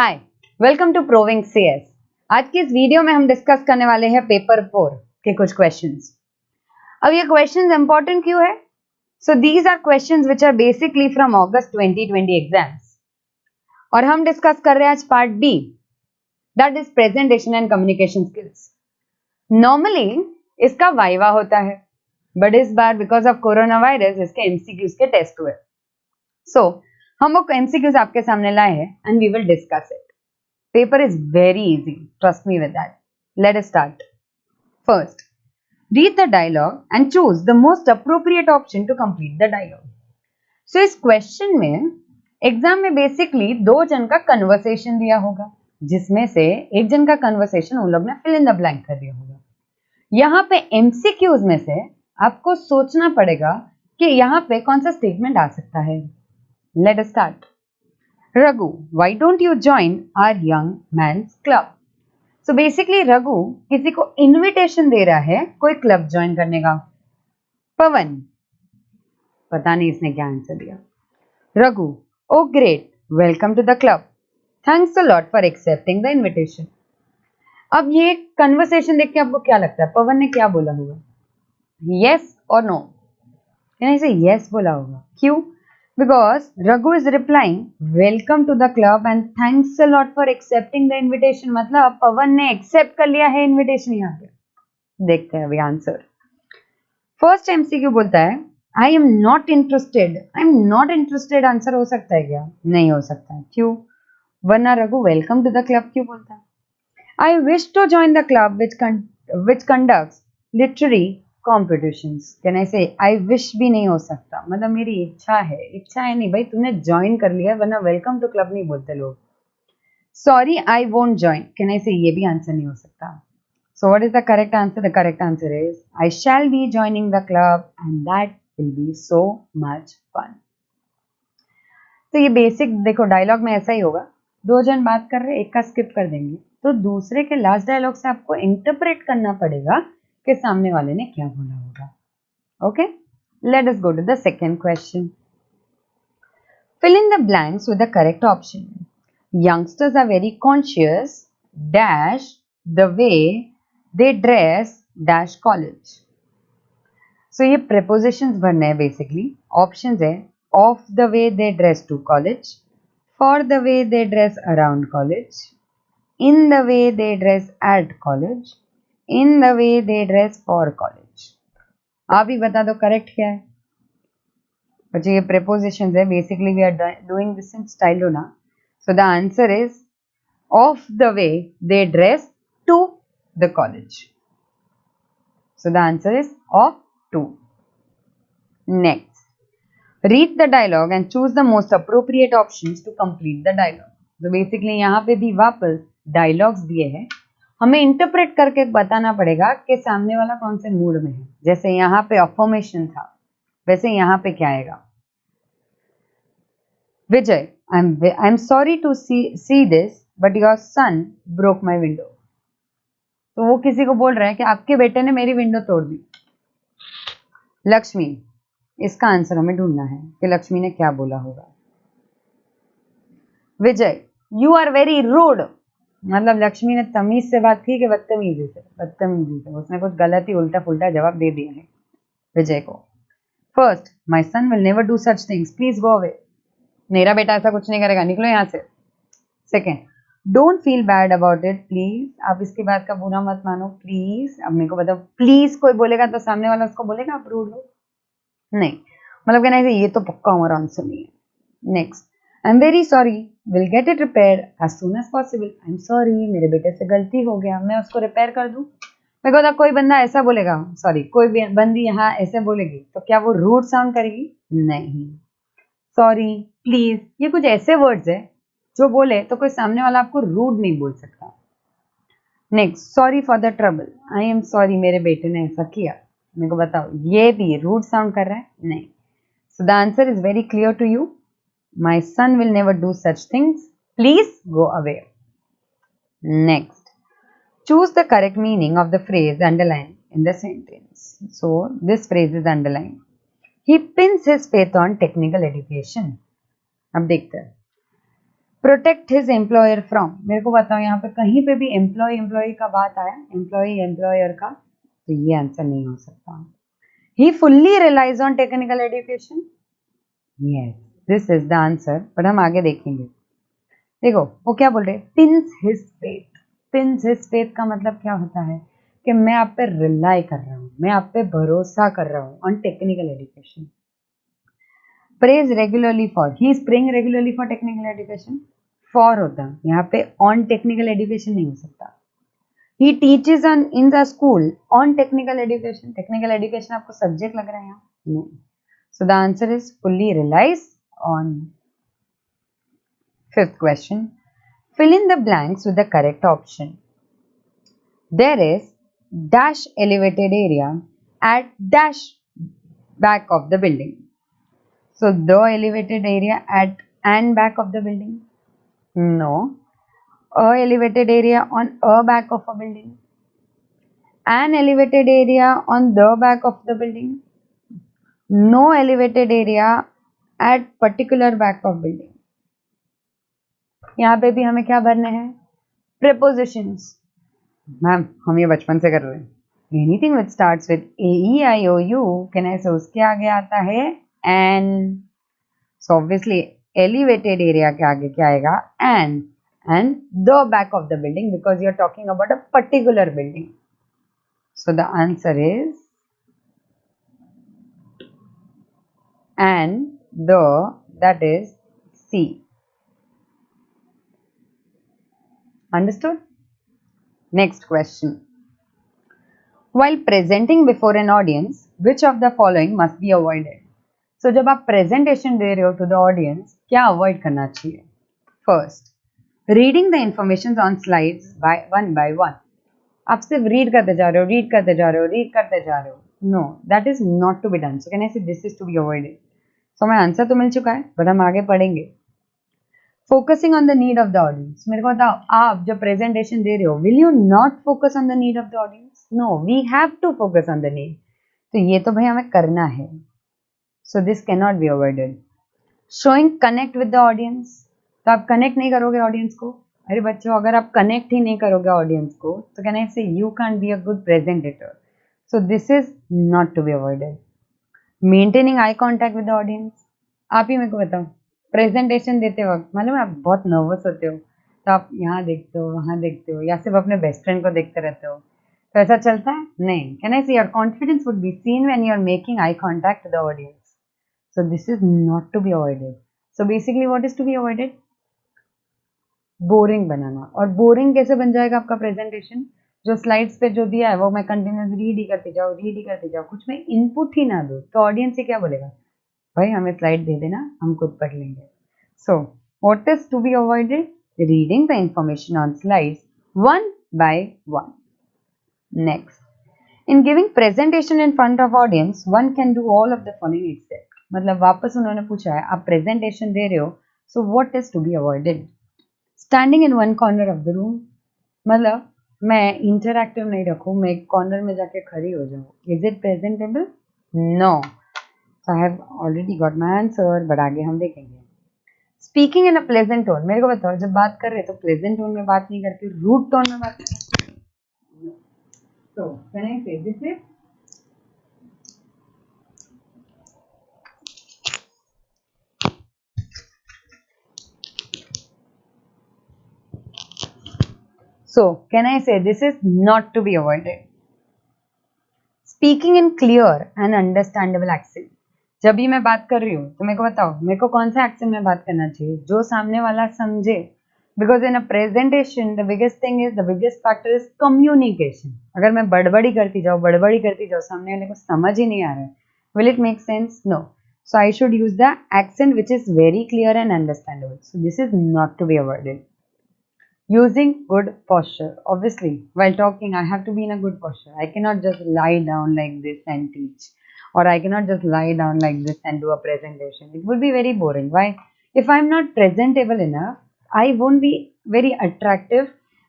Hi, welcome to proving CS. आज की इस वीडियो में हम डिस्कस करने वाले हैं पेपर 4 के कुछ क्वेश्चंस। अब ये क्वेश्चंस इंपॉर्टेंट क्यों है? So these are questions which are basically from August 2020 exams और हम डिस्कस कर रहे हैं आज part B, that is presentation and communication skills. Normally इसका वाइवा होता है, बट इस बार बिकॉज ऑफ कोरोना वायरस इसके एमसीक्यूज के टेस्ट हुए। सो हम वो एमसीक्यूज आपके सामने लाए हैं and we will discuss it. Paper is very easy, trust me with that. Let us start. First, read the dialogue and choose the most appropriate option to complete the dialogue. So इस question में exam में basically दो जन का conversation दिया होगा, जिसमें से एक जन का कन्वर्सेशन उन लोग ने फिल इन द ब्लैंक कर दिया होगा। यहाँ पे एमसीक्यूज में से आपको सोचना पड़ेगा कि यहाँ पे कौन सा स्टेटमेंट आ सकता है। Let us start. Raghu, why don't you join our young man's club? So basically Raghu किसी को इनविटेशन दे रहा है कोई क्लब ज्वाइन करने का। पवन, पता नहीं इसने क्या आंसर दिया। Raghu, oh great, welcome to the club. Thanks a lot for accepting the invitation. अब ये कन्वर्सेशन देख के आपको क्या लगता है, पवन ने क्या बोला होगा? Yes or no? यानी इसे yes बोला होगा। क्यों? Because Raghu is replying, welcome to the club and thanks a lot for accepting the invitation. मतलब पवन ने accept कर लिया है invitation यहाँ पे। देखते हैं अभी आंसर। फर्स्ट एमसीक्यू बोलता है I am not interested. I am not interested answer हो सकता है क्या? नहीं हो सकता है। क्यों? वरना Raghu welcome to the club क्यों बोलता है? I wish to join the club which conducts literary competitions. Can I say I wish भी नहीं हो सकता, मतलब मेरी इच्छा है नहीं भाई, तुमने ज्वाइन कर लिया, वरना वेलकम टू क्लब नहीं बोलते लोग। Sorry I won't join, can I say ये भी आंसर नहीं हो सकता। So what is the correct answer? The correct answer is I shall be joining the club and that will be so much fun. तो ये basic देखो dialogue में ऐसा ही होगा, दो जन बात कर रहे हैं, एक का स्किप कर देंगे तो दूसरे के लास्ट डायलॉग से आपको इंटरप्रेट करना पड़ेगा कि सामने वाले ने क्या बोला होगा। Okay, let us go to the second question. Fill in the blanks with the correct option. Youngsters are very conscious dash the way they dress dash college. So ये प्रेपोजिशंस भरने हैं बेसिकली। ऑप्शंस है of the way they dress to college, for the way they dress around college, in the way they dress at college, in the way they dress for college. आप ही बता दो correct क्या है। बच्चे ये prepositions है, basically we are doing this in Stylona. So the answer is of the way they dress to the college. So the answer is of to. Next, read the dialogue and choose the most appropriate options to complete the dialogue. So basically यहाँ पे भी वापस dialogues दिए हैं, हमें interpret करके बताना पड़ेगा कि सामने वाला कौन से मूड में है। जैसे यहाँ पे अफर्मेशन था, वैसे यहाँ पे क्या आएगा? Vijay, I am sorry to see this but your son broke my window. तो वो किसी को बोल रहा है कि आपके बेटे ने मेरी विंडो तोड़ दी। लक्ष्मी, इसका आंसर हमें ढूंढना है कि लक्ष्मी ने क्या बोला होगा। विजय, यू आर वेरी रूड, मतलब लक्ष्मी ने तमीज से बात की कि बदतमीजी से उसने कुछ गलत ही उल्टा पुल्टा जवाब दे दिया है विजय को। First, my son will never do such things, please go away. मेरा बेटा ऐसा कुछ नहीं करेगा, निकलो यहाँ से। Second, don't feel bad about it please, आप इसकी बात का बुरा मत मानो प्लीज। अब मेरे को बताओ, प्लीज कोई बोलेगा तो सामने वाला उसको बोलेगा आप रूड हो? नहीं, मतलब कहना है ये तो पक्का हमारा आंसर नहीं है। Next, I am very sorry, will get it repair as soon as possible. I am sorry, मेरे बेटे से गलती हो गया, मैं उसको रिपेयर कर दूं। मेरे को तो कोई बंदा ऐसा बोलेगा, सॉरी कोई बंदी यहाँ ऐसे बोलेगी तो क्या वो रूड साउंड करेगी? नहीं। सॉरी, प्लीज, ये कुछ ऐसे वर्ड्स है जो बोले तो कोई सामने वाला आपको रूड नहीं बोल सकता। Next, sorry for the trouble, I am sorry मेरे बेटे ने ऐसा किया। मेरे को बताओ ये भी रूड साउंड कर रहा है? नहीं। So the answer is very clear to you, my son will never do such things, please go away. Next, choose the correct meaning of the phrase underlined in the sentence. So this phrase is underlined. He pins his faith on technical education. अब देखते हैं, protect his employer from, मेरे को बताओ यहाँ पे कहीं पे भी एम्प्लॉय का बात आया, एम्प्लॉय एम्प्लॉयर का, तो ये आंसर नहीं हो सकता. He fully relies on technical education, yes this is the answer, but हम आगे देखेंगे. देखो वो क्या बोल रहे, pins his faith. Pins his faith का मतलब क्या होता है कि मैं आप पे रिलाई कर रहा हूँ, मैं आप पे भरोसा कर रहा हूँ on technical education. Praise regularly for, he is praying regularly for technical education, for होता है यहाँ पे, ऑन टेक्निकल एजुकेशन नहीं हो सकता. He teaches on in the school on technical education, technical education आपको सब्जेक्ट लग रहा है यहाँ, नहीं. So the answer is fully relies on. Fifth question, fill in the blanks with the correct option. There is dash elevated area at dash back of the building. So the elevated area at and back of the building? No. A elevated area on a back of a building. An elevated area on the back of the building. No elevated area at particular back of building. यहाँ पे भी हमें क्या भरने हैं, prepositions. Ma'am हम ये बचपन से कर रहे हैं. Anything which starts with A E I O U, कहने से उसके आगे आता है N. So obviously elevated area के आगे क्या आएगा, N. And the back of the building, because you are talking about a particular building. So the answer is and the, that is C. Understood. Next question. While presenting before an audience, which of the following must be avoided? So जब आप presentation दे रहे हो to the audience, क्या avoid करना चाहिए? First, reading the information on slides by one. आप सिर्फ read करते जा रहे हो, read करते जा रहे हो, read करते जा रहे हो. No, that is not to be done. So can I say this is to be avoided? So हमें आंसर तो मिल चुका है, but हम आगे पढ़ेंगे. Focusing on the need of the audience, मेरे को बताओ आप जब प्रेजेंटेशन दे रहे हो, will you not focus on the need of the audience? No, we have to focus on the need. तो ये तो भाई हमें करना है. So this can not be avoided. Showing connect with the audience, तो आप कनेक्ट नहीं करोगे ऑडियंस को. अरे बच्चों अगर आप कनेक्ट ही नहीं करोगे ऑडियंस को, तो can I say you can be a good presentator. So this is not to be avoided. Maintaining eye contact with the audience, आप ही मेरे को बताओ प्रेजेंटेशन देते वक्त मालूम है आप बहुत नर्वस होते हो, तो आप यहाँ देखते हो वहाँ देखते हो, या सिर्फ अपने बेस्ट फ्रेंड को देखते रहते हो, तो ऐसा चलता है नहीं. Can I say your confidence would be seen when you are making eye contact with the audience. So this is not to be avoided. So basically what is to be avoided, boring बनाना. और boring कैसे बन जाएगा आपका presentation, जो slides पे जो दिया है वो मैं कंटिन्यूस रीड ही करती जाऊँ, कुछ मैं इनपुट ही ना दूँ, तो ऑडियंस से क्या बोलेगा, भाई हमें स्लाइड दे देना हम खुद पढ़ लेंगे. So what is to be avoided, reading the information on slides one by one. Next, in giving presentation in front of audience one can do all of the following except. मतलब वापस उन्होंने पूछा है आप प्रेजेंटेशन दे रहे हो, so what is to be avoided. Standing in one corner of the room, मतलब मैं इंटरैक्टिव नहीं रखूँ, मैं एक कॉर्नर में जाके खड़ी हो जाऊँ. Is it presentable? No. So I have already got my answer, but आगे हम देखेंगे. Speaking in a pleasant tone, मेरे को बताओ जब बात कर रहे तो pleasant tone में बात नहीं करते, rude tone में बात करते. So can I say this is not to be avoided. Speaking in clear and understandable accent. जब भी मैं बात कर रही हूँ तो मेरे को बताओ मेरे को कौन सा एक्सेंट में बात करना चाहिए जो सामने वाला समझे. Because in a presentation the biggest thing is, the biggest factor is communication. अगर मैं बड़बड़ी करती जाऊँ सामने वाले को समझ ही नहीं आ रहा है, will it make sense? No. So I should use the accent which is very clear and understandable. So this is not to be avoided. Using good posture. Obviously, while talking, I have to be in a good posture. I cannot just lie down like this and teach, or I cannot just lie down like this and do a presentation. It would be very boring. Why? If I'm not presentable enough, I won't be very attractive.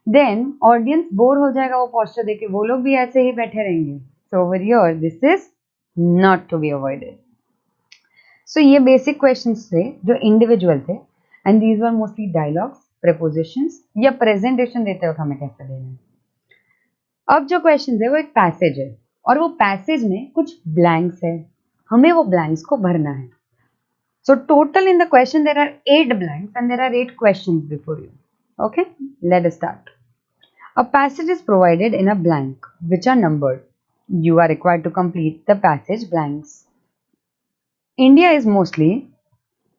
Then audience bore हो जाएगा वो posture देख के, वो लोग भी ऐसे ही बैठे रहेंगे. So over here, this is not to be avoided. So ये basic questions थे जो individual थे. And these were mostly dialogues, prepositions या प्रेजेंटेशन देते वक्त हमें कैसे देना है। अब जो क्वेश्चन है वो एक पैसेज है और वो पैसेज में कुछ ब्लैंक्स है, हमें वो ब्लैंक्स को भरना है। So total in the question there are 8 blanks and there are 8 questions before you. Okay, let us start. A passage is provided in a blank which are numbered. You are required to complete the passage blanks. India is mostly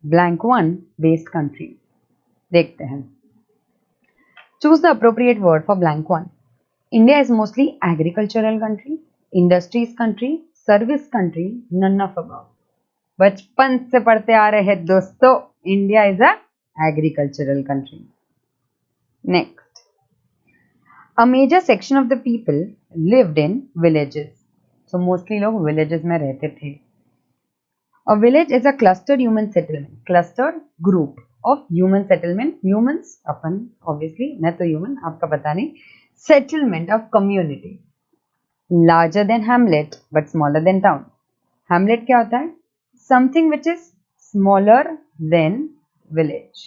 blank one based country. देखते हैं. Choose the appropriate word for blank one. India is mostly agricultural country, industries country, service country, none of above. बचपन से पढ़ते आ रहे हैं दोस्तों, India is a agricultural country. Next, a major section of the people lived in villages. So mostly लोग villages में रहते थे। A village is a clustered human settlement, clustered group of human settlement, humans upon obviously, मैं तो human, आपका पता नहीं, settlement of community, larger than hamlet but smaller than town. Hamlet क्या होता है? Something which is smaller than village.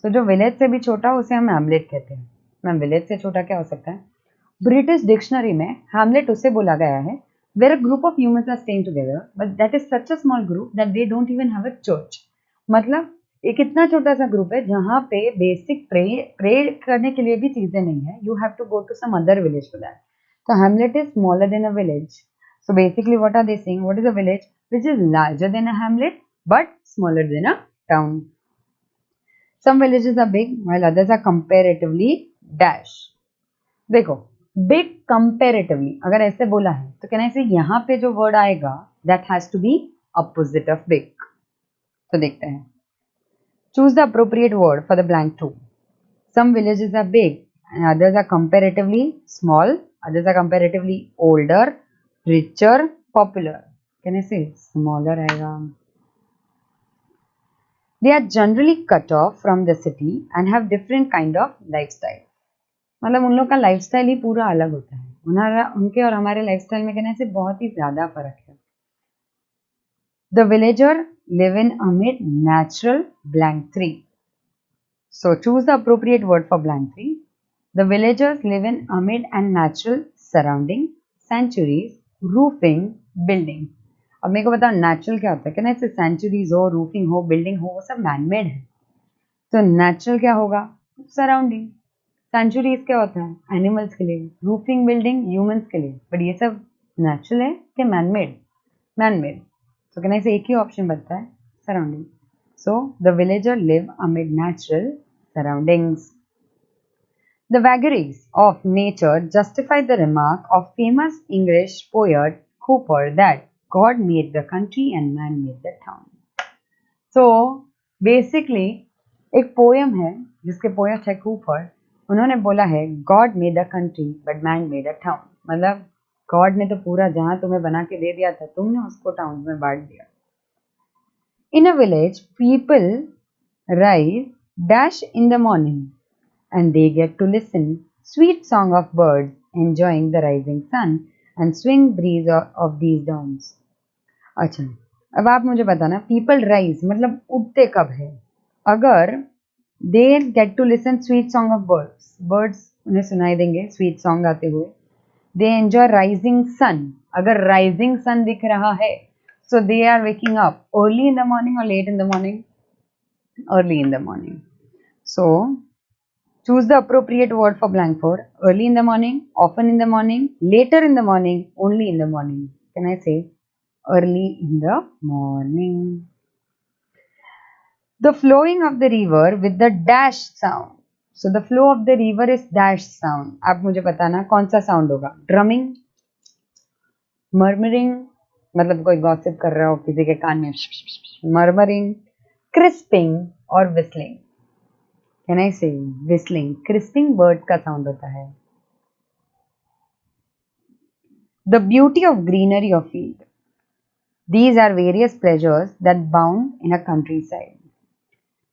तो जो विलेज से भी छोटा उसे हम हैमलेट कहते हैं। मैम विलेज से छोटा क्या हो सकता है? ब्रिटिश डिक्शनरी में हैमलेट उसे बोला गया है where a group of humans are staying together but that is such a small group that they don't even have a church. मतलब एक इतना छोटा सा ग्रुप है जहाँ पे बेसिक प्रे करने के लिए भी चीजें नहीं है, you have to go to some other village for that. तो hamlet is smaller than a village. So basically what are they saying? What is a village? Which is larger than a hamlet but smaller than a town. Some villages are big while others are comparatively dash. देखो big comparatively अगर ऐसे बोला है तो कहना है यहाँ पे जो वर्ड आएगा that has to be opposite of big. तो देखते हैं. Choose the appropriate word for the blank two. Some villages are big and others are comparatively small. Others are comparatively older, richer, popular. Can I say smaller आएगा? They are generally cut off from the city and have different kind of lifestyle. मतलब उन लोग का lifestyle ही पूरा अलग होता है। उनके और हमारे लाइफस्टाइल में कहने से बहुत ही ज्यादा फर्क है। The villager live in amid natural blank three. So choose the appropriate word for blank three. The villagers live in amid and natural surrounding, sanctuaries, roofing, building. अब मेरे को बताओ नेचुरल क्या होता है? कहना इससे सेंचुरीज हो, रूफिंग हो, बिल्डिंग हो, वो सब मैनमेड है। तो नेचुरल क्या होगा? सराउंडिंग। सेंचुरीज क्या होता है? एनिमल्स के लिए। रूफिंग बिल्डिंग ह्यूमंस के लिए। बट ये सब नेचुरल है कि मैनमेड? मैनमेड। तो कहना इसे एक ही ऑप्शन बनता है, surrounding. So the villager live amid natural surroundings. The vagaries of nature justify the remark of famous English poet Cooper that God made the country and man made the town. So basically एक poem है जिसके poet है Cooper, उन्होंने बोला है God made the country but man made a town. मतलब God ने तो पूरा जहां तुम्हें बना के दे दिया था, तुमने उसको टाउन में बांट दिया. In a village, people rise dash in the morning and they get to listen sweet song of birds enjoying the rising sun and swing breeze of these dawns. अच्छा, अब आप मुझे बताना people rise मतलब उठते कब है? अगर they get to listen sweet song of birds उन्हें सुनाई देंगे sweet song गाते हुए. They enjoy rising sun, अगर rising sun दिख रहा है so they are waking up early in the morning or late in the morning? Early in the morning. So choose the appropriate word for blank 4. Early in the morning, often in the morning, later in the morning, only in the morning. Can I say early in the morning? The flowing of the river with the dash sound. So the flow of the river is dash sound. आप मुझे बताना कौन सा sound होगा? Drumming, murmuring, मतलब कोई gossip कर रहा हो किसी के कान में, murmuring, crisping और whistling. Can I say whistling? Crisping birds का sound होता है. The beauty of greenery of field. These are various pleasures that bound in a countryside.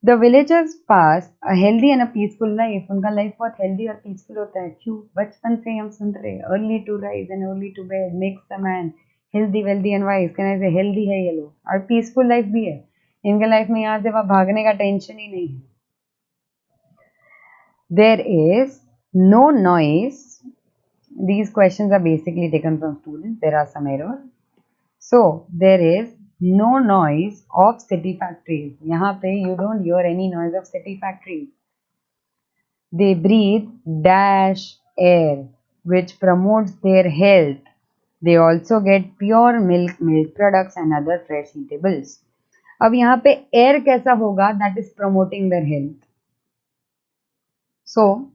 The villagers pass a healthy and a peaceful life. उनका life बहुत healthy और peaceful होता है. क्यों? बचपन से हम सुन रहे हैं early to rise and early to bed makes a man healthy, wealthy and wise. Can I say healthy है ये लोग और peaceful life भी है. इनके लाइफ में यहाँ से वहाँ भागने का टेंशन ही नहीं है. There is no noise. These questions are basically taken from students. There are some errors. So there is no noise of city factories. यहाँ पे you don't hear any noise of city factories. They breathe dash air, which promotes their health. They also get pure milk, milk products and other fresh eatables. अब यहाँ पे air कैसा होगा? That is promoting their health. So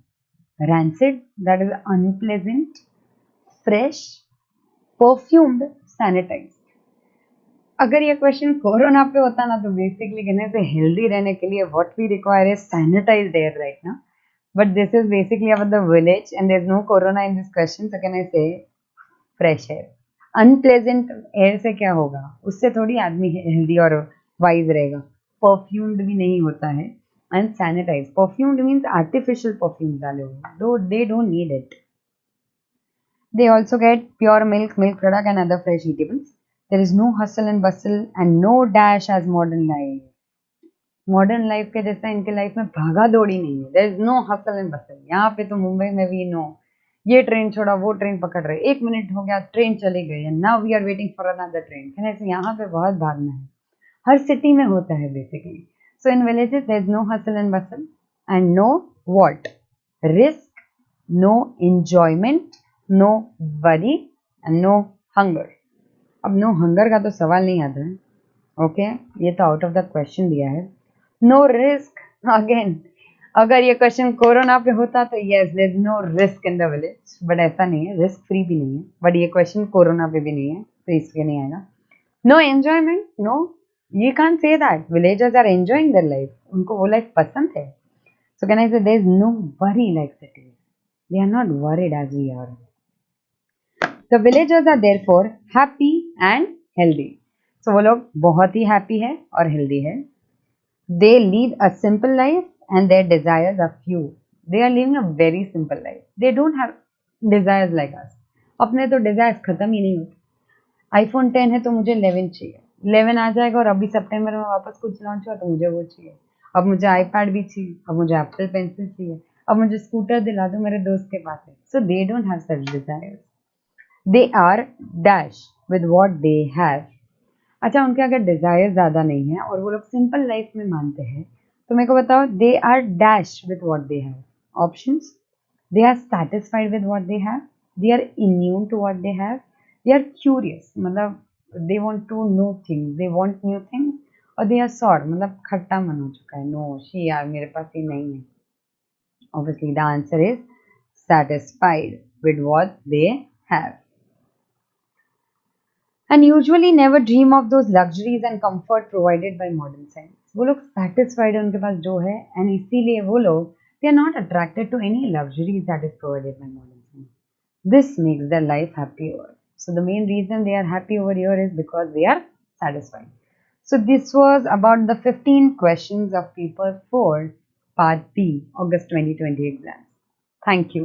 rancid, that is unpleasant, fresh, perfumed, sanitized. अगर ये question corona पे होता ना तो बेसिकली कहने से हेल्दी रहने के लिए what we require is sanitised air right ना, but this is basically about the village and there is no corona in this question, so can I say fresh air. Unpleasant air से क्या होगा? उससे थोड़ी आदमी हेल्दी और wise रहेगा. Perfumed भी नहीं होता है. And sanitize, perfumed means artificial perfume डाले हुए, though they don't need it. They also get pure milk, milk product and other fresh eatables. There is no hustle and bustle and no dash as modern life. Modern life के जैसा इनके life में भागा दौड़ी नहीं है. There is no hustle and bustle. यहाँ पे तो मुंबई में भी नो, ये ट्रेन छोड़ा वो ट्रेन पकड़ रहे, 1 मिनट हो गया ट्रेन चली गई and now we are waiting for another train. यहाँ पे बहुत भागना है. हर सिटी में होता है basically. So in villages there is no hustle and bustle and no what risk, no enjoyment, no worry and no hunger. अब नो हंगर का तो सवाल नहीं आता है. ओके, ये तो आउट ऑफ द क्वेश्चन दिया है. नो रिस्क, अगेन अगर ये क्वेश्चन कोरोना पे होता तो yes there is no risk in the village, but ऐसा नहीं है. रिस्क फ्री भी नहीं है, बट ये क्वेश्चन कोरोना पे भी नहीं है तो इसलिए नहीं आएगा. No enjoyment, no, you can't say that. Villagers are enjoying their life, उनको वो लाइफ पसंद है. So can I say there is no worry like cities. They are not worried as we are. The villagers are therefore happy and healthy. So वो लोग बहुत ही happy है और healthy है. They lead a simple life and their desires are few. They are living a very simple life. They don't have desires like us. अपने तो desires खत्म ही नहीं होते. iPhone 10 है तो मुझे 11 चाहिए. 11 आ जाएगा और अभी सितंबर में वापस कुछ लॉन्च हुआ तो मुझे वो चाहिए. अब मुझे iPad भी चाहिए. अब मुझे Apple Pencil चाहिए. अब मुझे स्कूटर दिला दो, मेरे दोस्त के पास है. So they don't have such desires. They are dash with what they have. अच्छा, उनके अगर डिजायर ज़्यादा नहीं है और वो लोग सिंपल लाइफ में मानते हैं तो मेरे को बताओ, they are dash with what they have. Options, they are satisfied with what they have, they are immune to what they have, they are curious मतलब they want to know things, they want new things, और they are sorry मतलब खट्टा मन हो चुका है. No she यार मेरे पास ये नहीं है. Obviously the answer is satisfied with what they have. And usually never dream of those luxuries and comfort provided by modern science. वो लोग satisfied है उनके पास जो है, and इसीलिए वो लोग they are not attracted to any luxuries that is provided by modern science. This makes their life happier. So the main reason they are happy over here is because they are satisfied. So this was about the 15 questions of paper 4 part B August 2020 exams. Thank you.